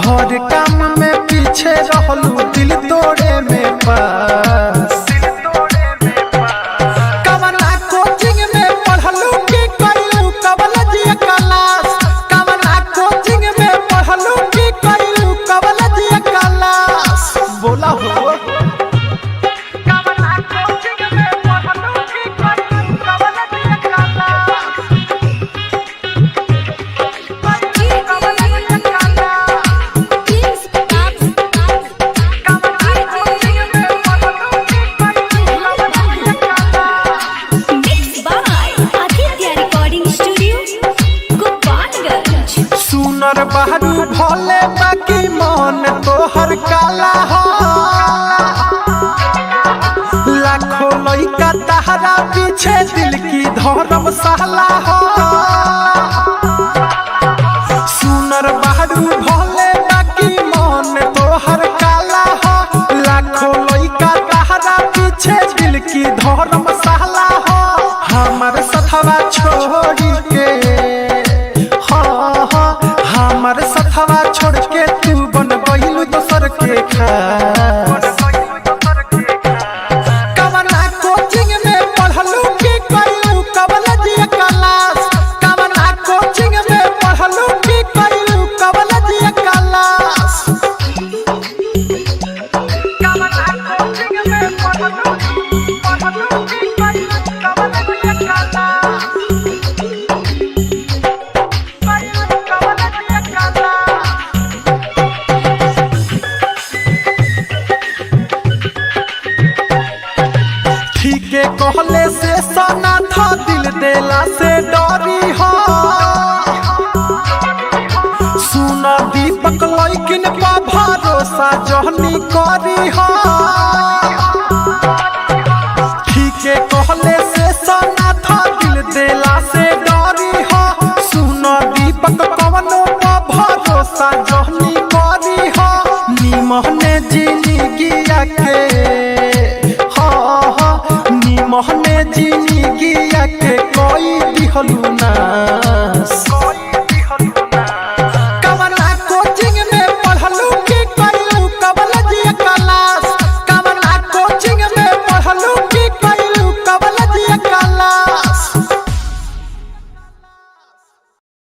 हर काम में पीछे रहलू दिल तोड़े में पास। कवना कोचिंग में पढ़लू की कइलू कॉलेज क्लास। कवना कोचिंग में पढ़लू की कइलू कॉलेज क्लास। बोला हो बहरू भोले बाकी मन तोहर काला हो। लाखों लइका तहरा पीछे दिल की धर्मशाला हो। सुनर बहरू भोले बाकी मन तोहर काला हो। लाखों लइका तहरा पीछे दिल की धर्मशाला हो। हमार सथवा छोड़ी के हमार सथवा छोड़ के तू बन गइलू दोसर के खास। कवना कोचिंग में पढ़लू की कइलू कॉलेज क्लास। कवना कोचिंग में पढ़लू की कइलू कॉलेज क्लास। कवना कोचिंग में पढ़लू की कइलू कॉलेज क्लास। ठीके कहले से सना था दिल देला से डरी हो। सुना दीपक लइकिन पा भरोसा जहनी करी हो। ठीके कहले से सना था दिल देला से डरी हो। सुना दीपक कवनो पा भरोसा जहनी करी हो। निमहने जिंदगिया के मोहने जिंदगिया के कोई दिहलू